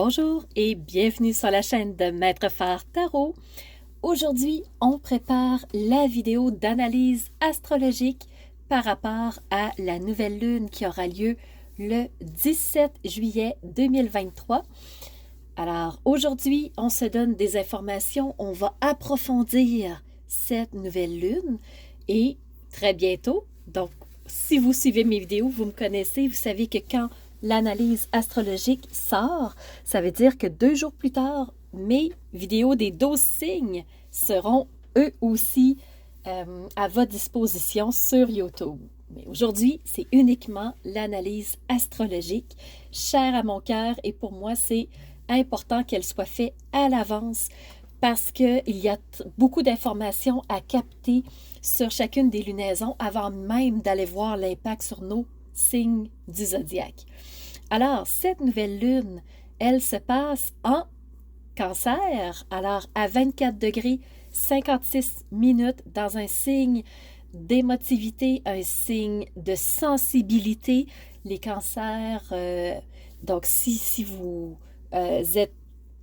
Bonjour et bienvenue sur la chaîne de Maître Phare Tarot. Aujourd'hui, on prépare la vidéo d'analyse astrologique par rapport à la nouvelle lune qui aura lieu le 17 juillet 2023. Alors aujourd'hui, on se donne des informations, on va approfondir cette nouvelle lune et très bientôt, donc si vous suivez mes vidéos, vous me connaissez, vous savez que quand l'analyse astrologique sort, ça veut dire que 2 jours plus tard, mes vidéos des 12 signes seront eux aussi à votre disposition sur YouTube. Mais aujourd'hui, c'est uniquement l'analyse astrologique, chère à mon cœur, et pour moi, c'est important qu'elle soit faite à l'avance parce qu'il y a beaucoup d'informations à capter sur chacune des lunaisons avant même d'aller voir l'impact sur nos signes du zodiaque. Alors, cette nouvelle lune, elle se passe en Cancer, alors à 24 degrés 56 minutes dans un signe d'émotivité, un signe de sensibilité. Les cancers, donc si vous êtes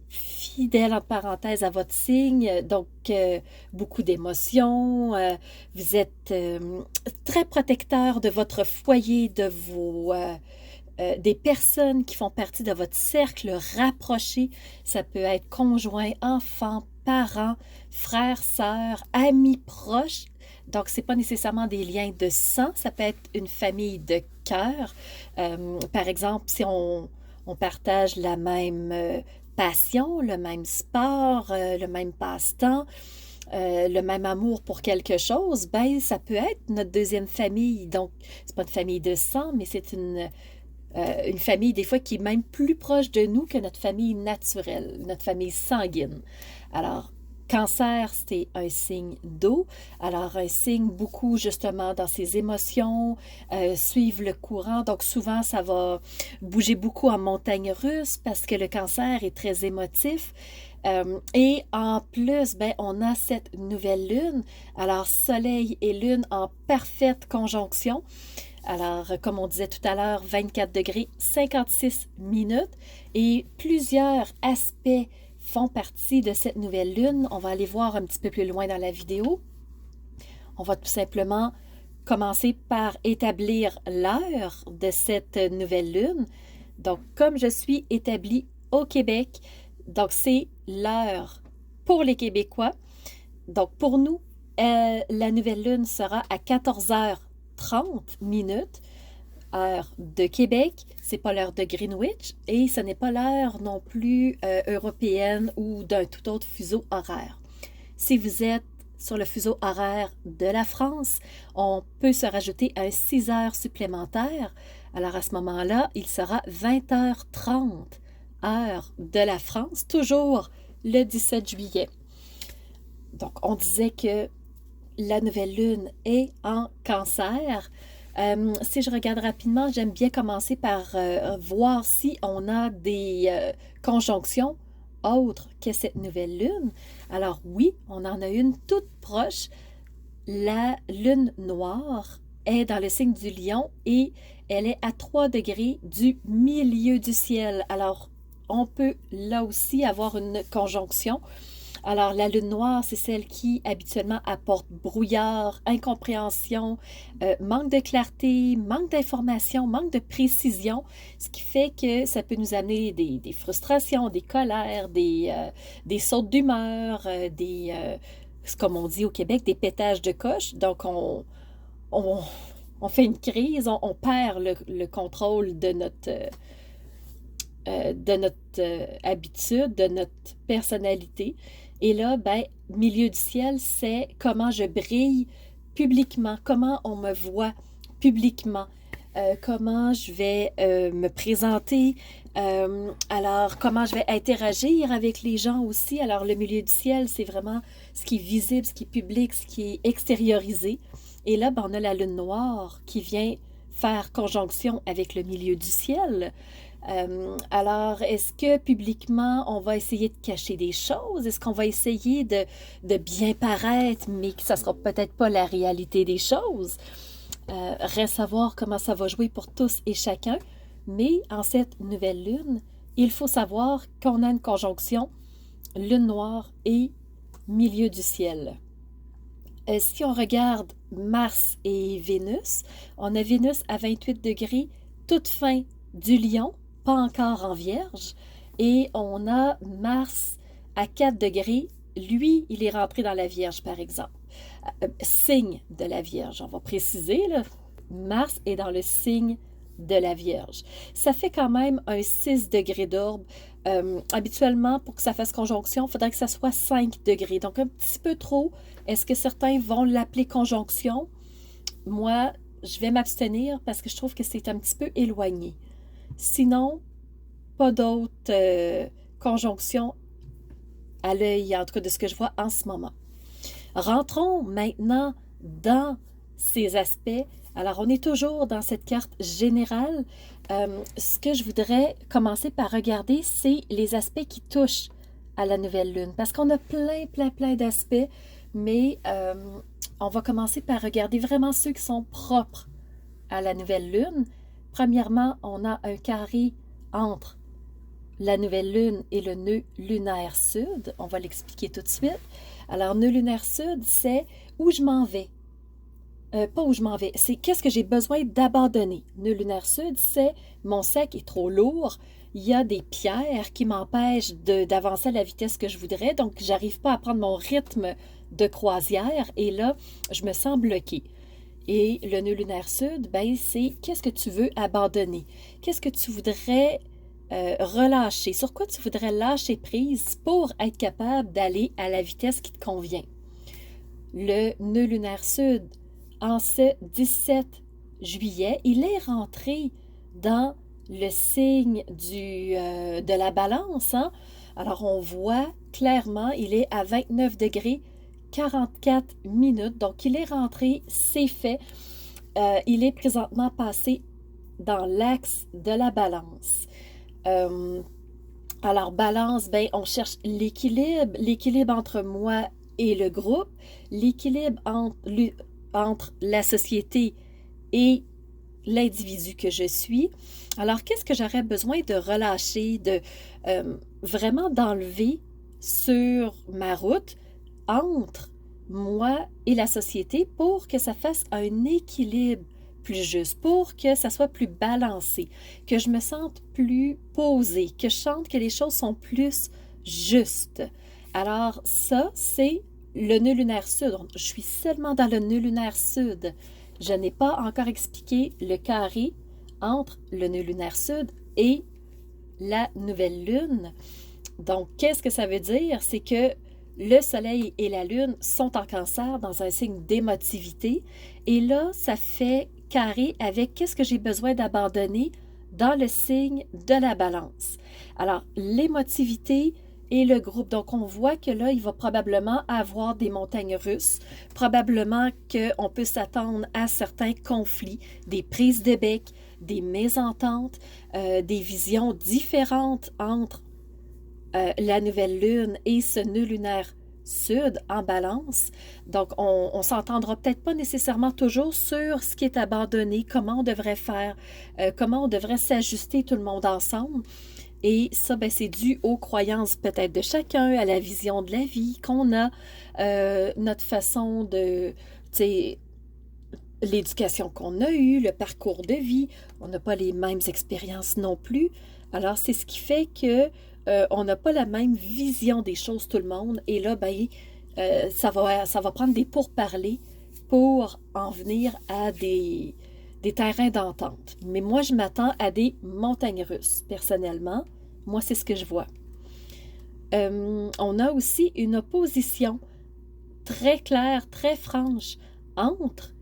fidèle entre parenthèses à votre signe, donc beaucoup d'émotions, vous êtes très protecteur de votre foyer, de vos des personnes qui font partie de votre cercle rapproché. Ça peut être conjoint, enfant, parents, frères, sœurs, amis proches. Donc, ce n'est pas nécessairement des liens de sang, ça peut être une famille de cœur. Par exemple, si on partage la même passion, le même sport, le même passe-temps, le même amour pour quelque chose, ben ça peut être notre deuxième famille. Donc, c'est pas une famille de sang, mais c'est une famille des fois qui est même plus proche de nous que notre famille naturelle, notre famille sanguine. Alors, Cancer, c'est un signe d'eau. Alors, un signe beaucoup justement dans ses émotions, suivre le courant. Donc, souvent, ça va bouger beaucoup en montagne russe parce que le Cancer est très émotif. Et en plus, ben, on a cette nouvelle lune. Alors, Soleil et Lune en parfaite conjonction. Alors, comme on disait tout à l'heure, 24 degrés 56 minutes et plusieurs aspects font partie de cette nouvelle lune. On va aller voir un petit peu plus loin dans la vidéo. On va tout simplement commencer par établir l'heure de cette nouvelle lune. Donc, comme je suis établie au Québec, donc c'est l'heure pour les Québécois. Donc, pour nous, la nouvelle lune sera à 14h30 minutes, heure de Québec, c'est pas l'heure de Greenwich et ce n'est pas l'heure non plus européenne ou d'un tout autre fuseau horaire. Si vous êtes sur le fuseau horaire de la France, on peut se rajouter un 6 heures supplémentaires. Alors à ce moment-là, il sera 20h30, heure de la France, toujours le 17 juillet. Donc on disait que la nouvelle lune est en Cancer. Si je regarde rapidement, j'aime bien commencer par voir si on a des conjonctions autres que cette nouvelle lune. Alors oui, on en a une toute proche. La lune noire est dans le signe du Lion et elle est à 3 degrés du milieu du ciel. Alors, on peut là aussi avoir une conjonction. Alors, la lune noire, c'est celle qui habituellement apporte brouillard, incompréhension, manque de clarté, manque d'information, manque de précision, ce qui fait que ça peut nous amener des frustrations, des colères, des sautes d'humeur, comme on dit au Québec, des pétages de coche. Donc, on fait une crise, on perd le contrôle de notre habitude, de notre personnalité. Et là, ben, milieu du ciel, c'est comment je brille publiquement, comment on me voit publiquement, comment je vais me présenter, alors comment je vais interagir avec les gens aussi. Alors, le milieu du ciel, c'est vraiment ce qui est visible, ce qui est public, ce qui est extériorisé. Et là, ben, on a la lune noire qui vient faire conjonction avec le milieu du ciel. Alors, est-ce que publiquement, on va essayer de cacher des choses? Est-ce qu'on va essayer de bien paraître, mais que ça ne sera peut-être pas la réalité des choses? Reste à voir comment ça va jouer pour tous et chacun. Mais en cette nouvelle lune, il faut savoir qu'on a une conjonction lune noire et milieu du ciel. Si on regarde Mars et Vénus, on a Vénus à 28 degrés, toute fin du Lion, pas encore en Vierge, et on a Mars à 4 degrés, lui, il est rentré dans la Vierge, par exemple. Signe de la Vierge, on va préciser, là. Mars est dans le signe de la Vierge. Ça fait quand même un 6 degrés d'orbe. Habituellement, pour que ça fasse conjonction, il faudrait que ça soit 5 degrés. Donc, un petit peu trop. Est-ce que certains vont l'appeler conjonction? Moi, je vais m'abstenir parce que je trouve que c'est un petit peu éloigné. Sinon, pas d'autres conjonctions à l'œil, en tout cas de ce que je vois en ce moment. Rentrons maintenant dans ces aspects. Alors, on est toujours dans cette carte générale. Ce que je voudrais commencer par regarder, c'est les aspects qui touchent à la nouvelle lune. Parce qu'on a plein d'aspects, mais on va commencer par regarder vraiment ceux qui sont propres à la nouvelle lune. Premièrement, on a un carré entre la nouvelle lune et le nœud lunaire sud. On va l'expliquer tout de suite. Alors, nœud lunaire sud, c'est où je m'en vais. Pas où je m'en vais, c'est qu'est-ce que j'ai besoin d'abandonner. Nœud lunaire sud, c'est mon sac est trop lourd, il y a des pierres qui m'empêchent d'avancer à la vitesse que je voudrais, donc j'arrive pas à prendre mon rythme de croisière et là, je me sens bloquée. Et le nœud lunaire sud, ben, c'est qu'est-ce que tu veux abandonner? Qu'est-ce que tu voudrais relâcher? Sur quoi tu voudrais lâcher prise pour être capable d'aller à la vitesse qui te convient? Le nœud lunaire sud, en ce 17 juillet, il est rentré dans le signe de la balance. Hein? Alors, on voit clairement, il est à 29 degrés 44 minutes. Donc, il est rentré, c'est fait. Il est présentement passé dans l'axe de la balance. Alors, balance, ben, on cherche l'équilibre entre moi et le groupe, l'équilibre entre la société et l'individu que je suis. Alors, qu'est-ce que j'aurais besoin de relâcher, de vraiment d'enlever sur ma route entre moi et la société pour que ça fasse un équilibre plus juste, pour que ça soit plus balancé, que je me sente plus posée, que je sente que les choses sont plus justes. Alors, ça, c'est le nœud lunaire sud. Je suis seulement dans le nœud lunaire sud. Je n'ai pas encore expliqué le carré entre le nœud lunaire sud et la nouvelle lune. Donc, qu'est-ce que ça veut dire? C'est que le soleil et la lune sont en cancer dans un signe d'émotivité. Et là, ça fait carré avec qu'est-ce que j'ai besoin d'abandonner dans le signe de la balance. Alors, l'émotivité et le groupe. Donc, on voit que là, il va probablement avoir des montagnes russes. Probablement qu'on peut s'attendre à certains conflits, des prises de bec, des mésententes, des visions différentes entre la nouvelle lune et ce nœud lunaire sud en balance. Donc, on ne s'entendra peut-être pas nécessairement toujours sur ce qui est abandonné, comment on devrait faire, comment on devrait s'ajuster tout le monde ensemble. Et ça, ben, c'est dû aux croyances peut-être de chacun, à la vision de la vie qu'on a, notre façon de, tu sais, l'éducation qu'on a eue, le parcours de vie. On n'a pas les mêmes expériences non plus. Alors, c'est ce qui fait que on n'a pas la même vision des choses, tout le monde. Et là, ben, ça va prendre des pourparlers pour en venir à des terrains d'entente. Mais moi, je m'attends à des montagnes russes, personnellement. Moi, c'est ce que je vois. On a aussi une opposition très claire, très franche entre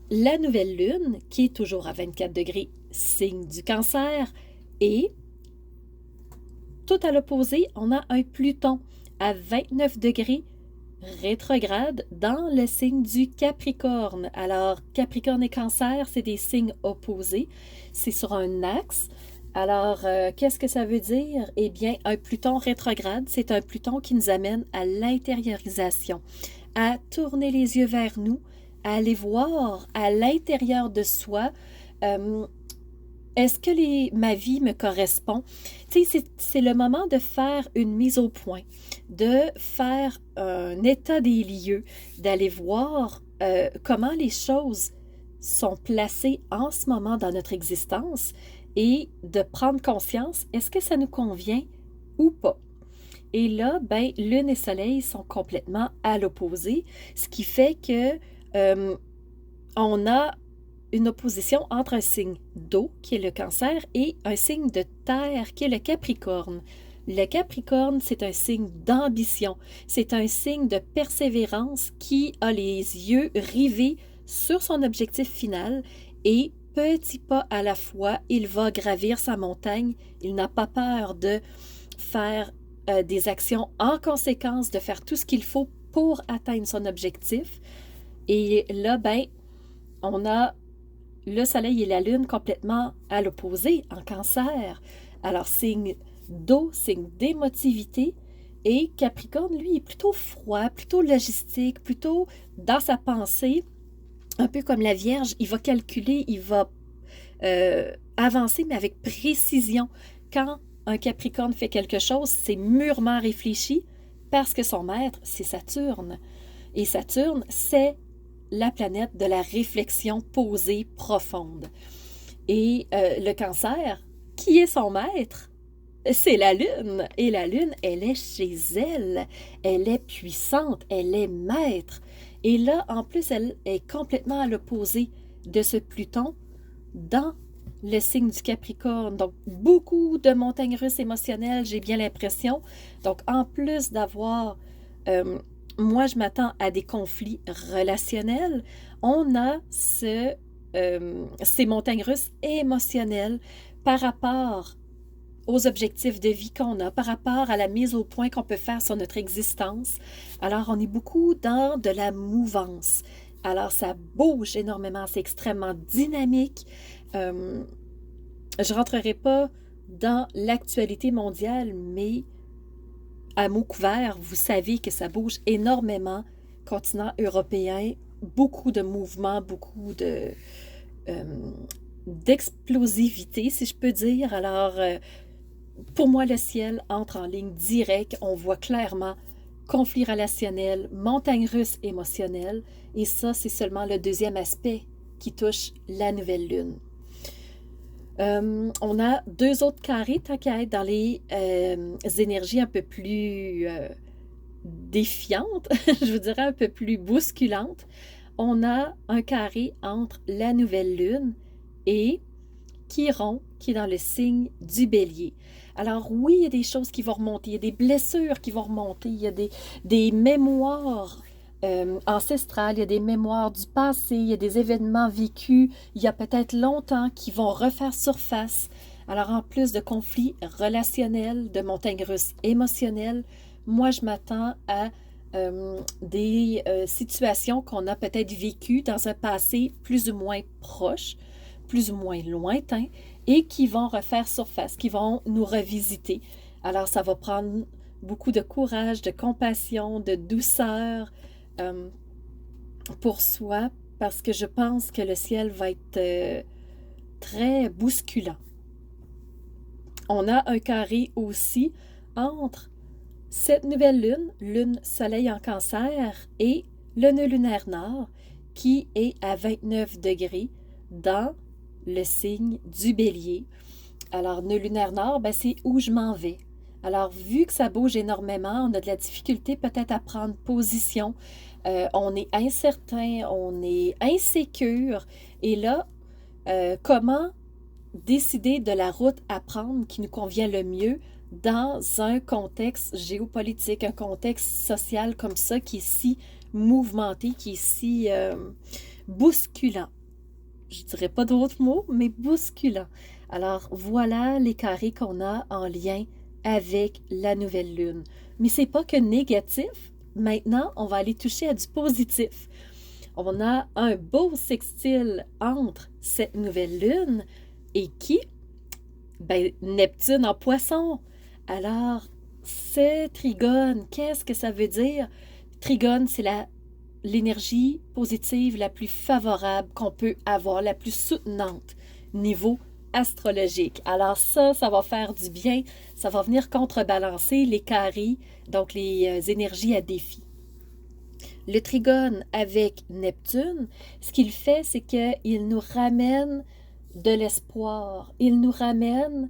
la nouvelle lune, qui est toujours à 24 degrés, signe du cancer, et tout à l'opposé, on a un Pluton à 29 degrés rétrograde dans le signe du Capricorne. Alors, Capricorne et Cancer, c'est des signes opposés. C'est sur un axe. Alors, qu'est-ce que ça veut dire? Eh bien, un Pluton rétrograde, c'est un Pluton qui nous amène à l'intériorisation, à tourner les yeux vers nous, à aller voir à l'intérieur de soi Est-ce que ma vie me correspond? Tu sais, c'est le moment de faire une mise au point, de faire un état des lieux, d'aller voir comment les choses sont placées en ce moment dans notre existence et de prendre conscience, est-ce que ça nous convient ou pas? Et là, ben, Lune et Soleil sont complètement à l'opposé, ce qui fait que on a une opposition entre un signe d'eau, qui est le Cancer, et un signe de terre, qui est le Capricorne. Le Capricorne, c'est un signe d'ambition, c'est un signe de persévérance qui a les yeux rivés sur son objectif final et petit pas à la fois, il va gravir sa montagne. Il n'a pas peur de faire des actions en conséquence, de faire tout ce qu'il faut pour atteindre son objectif. Et là, ben, on a le Soleil et la Lune complètement à l'opposé, en Cancer. Alors, signe d'eau, signe d'émotivité. Et Capricorne, lui, est plutôt froid, plutôt logistique, plutôt dans sa pensée, un peu comme la Vierge. Il va calculer, il va avancer, mais avec précision. Quand un Capricorne fait quelque chose, c'est mûrement réfléchi parce que son maître, c'est Saturne. Et Saturne, c'est la planète de la réflexion posée profonde. Et le Cancer, qui est son maître? C'est la Lune. Et la Lune, elle est chez elle. Elle est puissante, elle est maître. Et là, en plus, elle est complètement à l'opposé de ce Pluton dans le signe du Capricorne. Donc, beaucoup de montagnes russes émotionnelles, j'ai bien l'impression. Donc, en plus d'avoir... moi, je m'attends à des conflits relationnels. On a ces montagnes russes émotionnelles par rapport aux objectifs de vie qu'on a, par rapport à la mise au point qu'on peut faire sur notre existence. Alors, on est beaucoup dans de la mouvance. Alors, ça bouge énormément, c'est extrêmement dynamique. Je ne rentrerai pas dans l'actualité mondiale, mais à mots couverts, vous savez que ça bouge énormément. Continent européen, beaucoup de mouvements, beaucoup d'explosivité, si je peux dire. Alors, pour moi, le ciel entre en ligne directe. On voit clairement conflit relationnel, montagne russe émotionnelle. Et ça, c'est seulement le deuxième aspect qui touche la nouvelle lune. On a deux autres carrés, tant qu'à être dans les énergies un peu plus défiantes, je vous dirais un peu plus bousculantes. On a un carré entre la nouvelle lune et Chiron, qui est dans le signe du Bélier. Alors oui, il y a des choses qui vont remonter, il y a des blessures qui vont remonter, il y a des mémoires ancestrales, il y a des mémoires du passé, il y a des événements vécus il y a peut-être longtemps qui vont refaire surface. Alors en plus de conflits relationnels, de montagnes russes émotionnelles, moi je m'attends à des situations qu'on a peut-être vécues dans un passé plus ou moins proche, plus ou moins lointain, et qui vont refaire surface, qui vont nous revisiter. Alors, ça va prendre beaucoup de courage, de compassion, de douceur pour soi, parce que je pense que le ciel va être très bousculant. On a un carré aussi entre cette nouvelle lune, lune soleil en Cancer, et le nœud lunaire nord, qui est à 29 degrés dans le signe du Bélier. Alors, nœud lunaire nord, ben, c'est où je m'en vais. Alors, vu que ça bouge énormément, on a de la difficulté peut-être à prendre position. On est incertain, on est insécure. Et là, comment décider de la route à prendre qui nous convient le mieux dans un contexte géopolitique, un contexte social comme ça qui est si mouvementé, qui est si bousculant. Je ne dirais pas d'autres mots, mais bousculant. Alors, voilà les carrés qu'on a en lien avec la nouvelle lune. Mais ce n'est pas que négatif. Maintenant, on va aller toucher à du positif. On a un beau sextile entre cette nouvelle lune et qui? Ben, Neptune en Poisson. Alors, ce trigone, qu'est-ce que ça veut dire? Trigone, c'est l'énergie positive la plus favorable qu'on peut avoir, la plus soutenante niveau astrologique. Alors ça va faire du bien, ça va venir contrebalancer les carrés, donc les énergies à défi. Le trigone avec Neptune, ce qu'il fait, c'est qu'il nous ramène de l'espoir, il nous ramène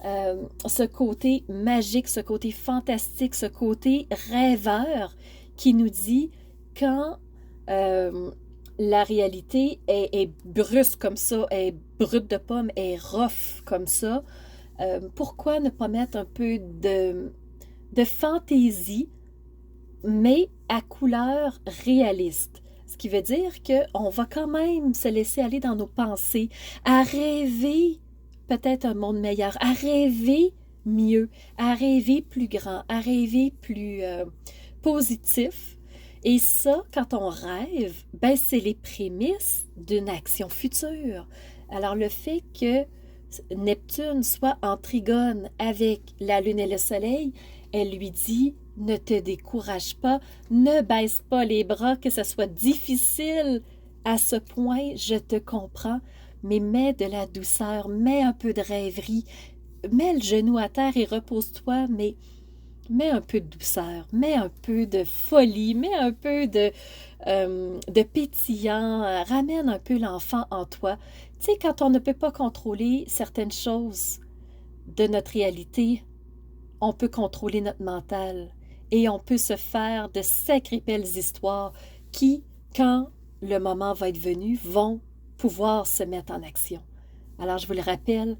ce côté magique, ce côté fantastique, ce côté rêveur qui nous dit quand la réalité est brusque comme ça, est brute de pomme, est rough comme ça, pourquoi ne pas mettre un peu de fantaisie, mais à couleur réaliste? Ce qui veut dire qu'on va quand même se laisser aller dans nos pensées, à rêver peut-être un monde meilleur, à rêver mieux, à rêver plus grand, à rêver plus positif. Et ça, quand on rêve, ben c'est les prémices d'une action future. Alors le fait que Neptune soit en trigone avec la Lune et le Soleil, elle lui dit: ne te décourage pas, ne baisse pas les bras, que ce soit difficile à ce point, je te comprends, mais mets de la douceur, mets un peu de rêverie, mets le genou à terre et repose-toi, mais mets un peu de douceur, mets un peu de folie, mets un peu de pétillant, ramène un peu l'enfant en toi. Tu sais, quand on ne peut pas contrôler certaines choses de notre réalité, on peut contrôler notre mental et on peut se faire de sacrées belles histoires qui, quand le moment va être venu, vont pouvoir se mettre en action. Alors, je vous le rappelle,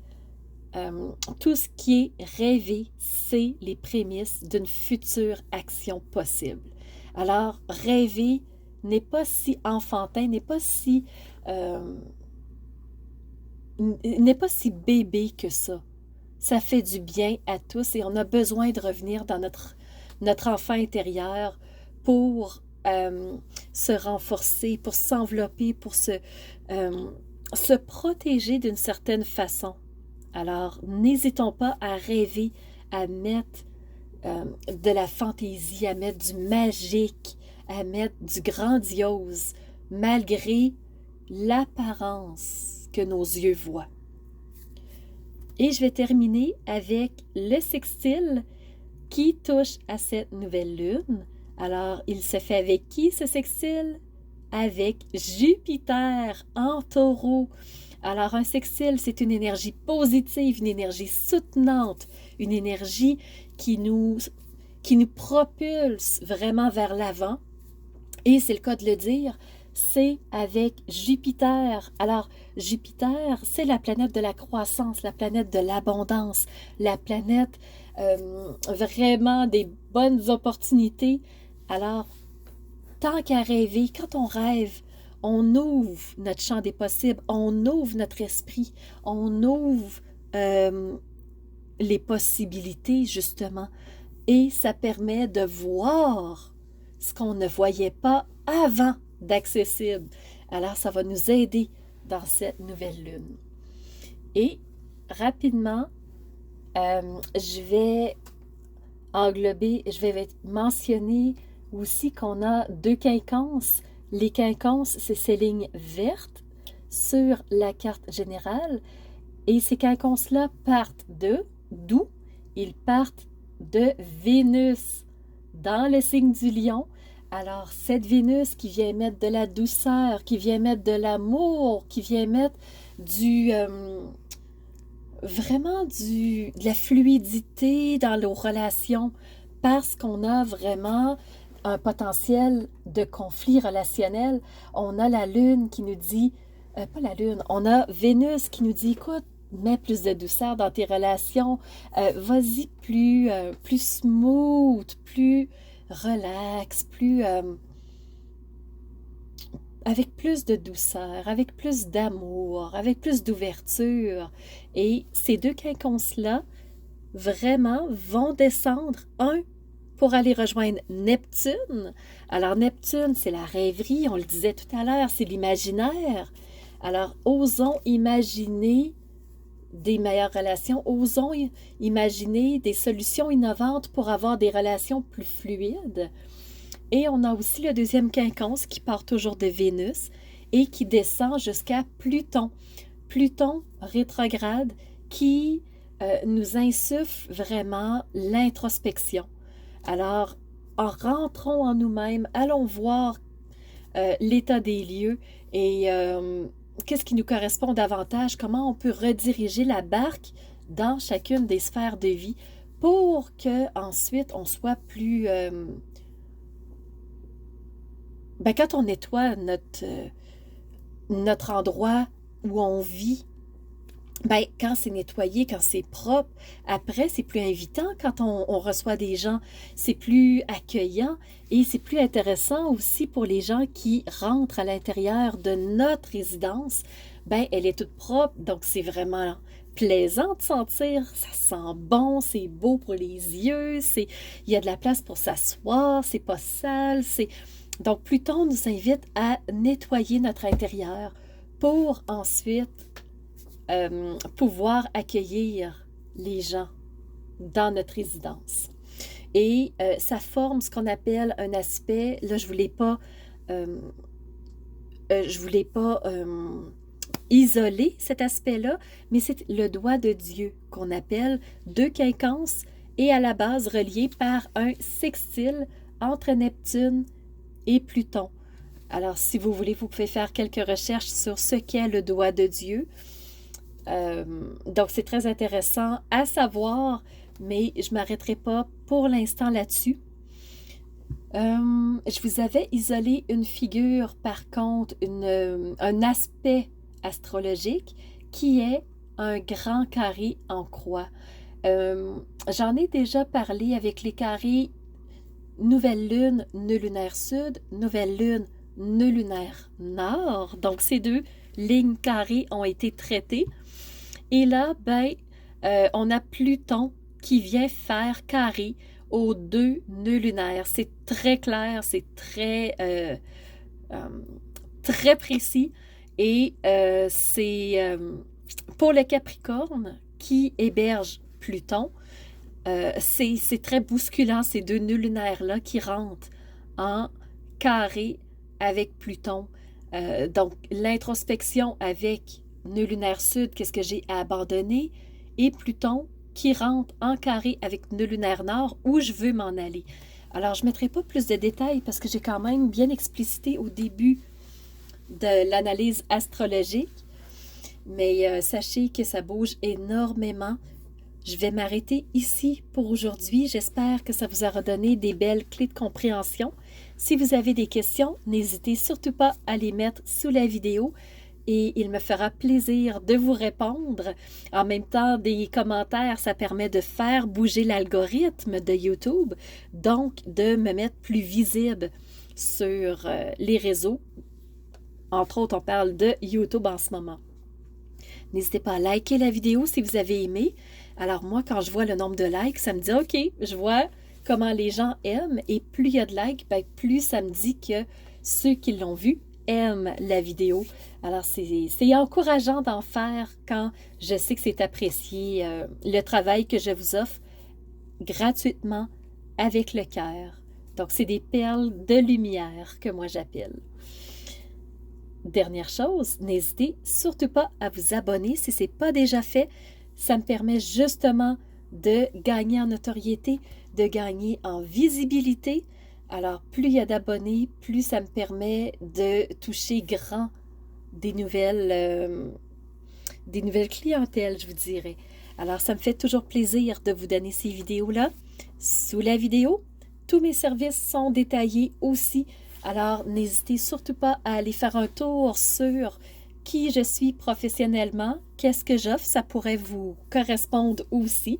tout ce qui est rêvé, c'est les prémices d'une future action possible. Alors, rêver n'est pas si enfantin, n'est pas si bébé que ça. Ça fait du bien à tous et on a besoin de revenir dans notre enfant intérieur pour se renforcer, pour s'envelopper, pour se protéger d'une certaine façon. Alors, n'hésitons pas à rêver, à mettre de la fantaisie, à mettre du magique, à mettre du grandiose, malgré l'apparence que nos yeux voient. Et je vais terminer avec le sextile qui touche à cette nouvelle lune. Alors, il se fait avec qui ce sextile? Avec Jupiter en taureau. Alors, un sextile, c'est une énergie positive, une énergie soutenante, une énergie qui nous propulse vraiment vers l'avant. Et c'est le cas de le dire, c'est avec Jupiter. Alors, Jupiter, c'est la planète de la croissance, la planète de l'abondance, la planète vraiment des bonnes opportunités. Alors, tant qu'à rêver, quand on rêve, on ouvre notre champ des possibles, on ouvre notre esprit, on ouvre les possibilités, justement. Et ça permet de voir ce qu'on ne voyait pas avant d'accessible. Alors, ça va nous aider dans cette nouvelle lune. Et rapidement, je vais mentionner aussi qu'on a 2 quinconces. Les quinconces, c'est ces lignes vertes sur la carte générale. Et ces quinconces-là partent d'où? Ils partent de Vénus dans le signe du Lion. Alors, cette Vénus qui vient mettre de la douceur, qui vient mettre de l'amour, qui vient mettre de la fluidité dans nos relations, parce qu'on a vraiment un potentiel de conflit relationnel. On a la Lune qui nous dit, pas la Lune, on a Vénus qui nous dit, écoute, mets plus de douceur dans tes relations, vas-y plus smooth, plus relax, avec plus de douceur, avec plus d'amour, avec plus d'ouverture. Et ces 2 quinconces-là, vraiment, vont descendre, pour aller rejoindre Neptune. Alors, Neptune, c'est la rêverie, on le disait tout à l'heure, c'est l'imaginaire. Alors, osons imaginer des meilleures relations, osons imaginer des solutions innovantes pour avoir des relations plus fluides. Et on a aussi le 2e quinconce qui part toujours de Vénus et qui descend jusqu'à Pluton. Pluton rétrograde qui nous insuffle vraiment l'introspection. Alors, en rentrons en nous-mêmes, allons voir l'état des lieux et qu'est-ce qui nous correspond davantage, comment on peut rediriger la barque dans chacune des sphères de vie pour que ensuite on soit plus... quand on nettoie notre endroit où on vit, quand c'est nettoyé, quand c'est propre, après, c'est plus invitant quand on reçoit des gens, c'est plus accueillant et c'est plus intéressant aussi pour les gens qui rentrent à l'intérieur de notre résidence. Elle est toute propre, donc c'est vraiment plaisant de sentir, ça sent bon, c'est beau pour les yeux, il y a de la place pour s'asseoir, c'est pas sale, Donc, Pluton nous invite à nettoyer notre intérieur pour ensuite pouvoir accueillir les gens dans notre résidence. Et ça forme ce qu'on appelle un aspect, là je voulais pas isoler cet aspect-là, mais c'est le doigt de Dieu qu'on appelle deux quinconces et à la base relié par un sextile entre Neptune et Pluton. Alors si vous voulez, vous pouvez faire quelques recherches sur ce qu'est le doigt de Dieu. Donc, c'est très intéressant à savoir, mais je ne m'arrêterai pas pour l'instant là-dessus. Je vous avais isolé une figure, par contre, un aspect astrologique qui est un grand carré en croix. J'en ai déjà parlé avec les carrés nouvelle lune, nœud lunaire sud, nouvelle lune, nœud lunaire nord. Donc, ces deux lignes carrées ont été traitées. Et là, on a Pluton qui vient faire carré aux deux nœuds lunaires. C'est très clair, c'est très précis. Et c'est pour le Capricorne qui héberge Pluton, c'est très bousculant, ces deux nœuds lunaires-là qui rentrent en carré avec Pluton. Donc, l'introspection avec nœud lunaire sud, qu'est-ce que j'ai à abandonner, et Pluton qui rentre en carré avec nœud lunaire nord, où je veux m'en aller. Alors, je ne mettrai pas plus de détails parce que j'ai quand même bien explicité au début de l'analyse astrologique, mais sachez que ça bouge énormément. Je vais m'arrêter ici pour aujourd'hui. J'espère que ça vous aura donné des belles clés de compréhension. Si vous avez des questions, n'hésitez surtout pas à les mettre sous la vidéo et il me fera plaisir de vous répondre. En même temps, des commentaires, ça permet de faire bouger l'algorithme de YouTube, donc de me mettre plus visible sur les réseaux. Entre autres, on parle de YouTube en ce moment. N'hésitez pas à liker la vidéo si vous avez aimé. Alors moi, quand je vois le nombre de likes, ça me dit « OK, je vois comment les gens aiment. » Et plus il y a de likes, plus ça me dit que ceux qui l'ont vu aiment la vidéo. Alors, c'est encourageant d'en faire quand je sais que c'est apprécié, le travail que je vous offre gratuitement avec le cœur. Donc, c'est des perles de lumière que moi j'appelle. Dernière chose, n'hésitez surtout pas à vous abonner si ce n'est pas déjà fait. Ça me permet justement de gagner en notoriété, de gagner en visibilité. Alors, plus il y a d'abonnés, plus ça me permet de toucher grand des nouvelles clientèles, je vous dirais. Alors, ça me fait toujours plaisir de vous donner ces vidéos-là. Sous la vidéo, tous mes services sont détaillés aussi. Alors, n'hésitez surtout pas à aller faire un tour sur qui je suis professionnellement, qu'est-ce que j'offre, ça pourrait vous correspondre aussi.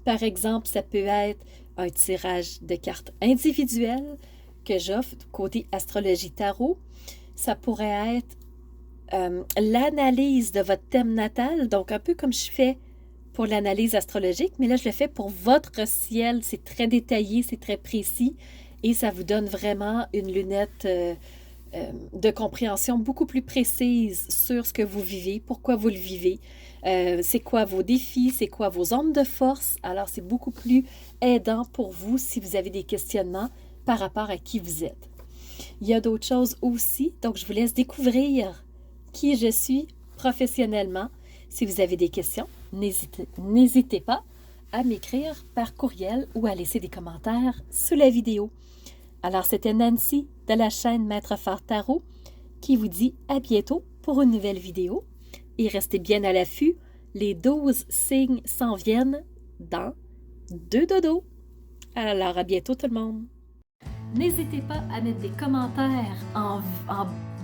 Par exemple, ça peut être un tirage de cartes individuelles que j'offre côté astrologie tarot. Ça pourrait être l'analyse de votre thème natal, donc un peu comme je fais pour l'analyse astrologique, mais là, je le fais pour votre ciel. C'est très détaillé, c'est très précis et ça vous donne vraiment une lunette de compréhension beaucoup plus précise sur ce que vous vivez, pourquoi vous le vivez, c'est quoi vos défis, c'est quoi vos zones de force. Alors, c'est beaucoup plus aidant pour vous si vous avez des questionnements par rapport à qui vous êtes. Il y a d'autres choses aussi, donc je vous laisse découvrir qui je suis professionnellement. Si vous avez des questions, n'hésitez pas à m'écrire par courriel ou à laisser des commentaires sous la vidéo. Alors, c'était Nancy de la chaîne Maître Phare Tarot qui vous dit à bientôt pour une nouvelle vidéo. Et restez bien à l'affût, les 12 signes s'en viennent dans 2 dodos. Alors, à bientôt tout le monde! N'hésitez pas à mettre des commentaires en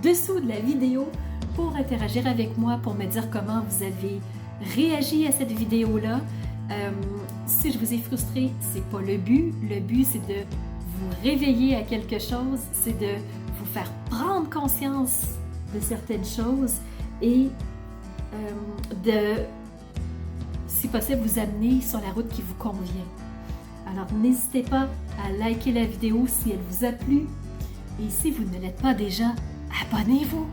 dessous de la vidéo pour interagir avec moi, pour me dire comment vous avez réagi à cette vidéo-là. Si je vous ai frustré, c'est pas le but. Le but, c'est de vous réveiller à quelque chose, c'est de vous faire prendre conscience de certaines choses et de, si possible, vous amener sur la route qui vous convient. Alors, n'hésitez pas à liker la vidéo si elle vous a plu. Et si vous ne l'êtes pas déjà, abonnez-vous.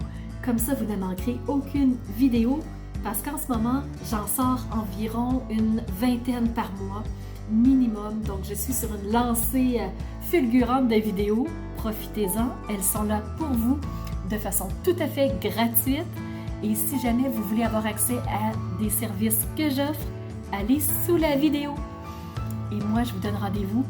Comme ça, vous ne manquerez aucune vidéo parce qu'en ce moment, j'en sors environ une vingtaine par mois minimum. Donc, je suis sur une lancée fulgurante de vidéos. Profitez-en, elles sont là pour vous de façon tout à fait gratuite. Et si jamais vous voulez avoir accès à des services que j'offre, allez sous la vidéo. Et moi, je vous donne rendez-vous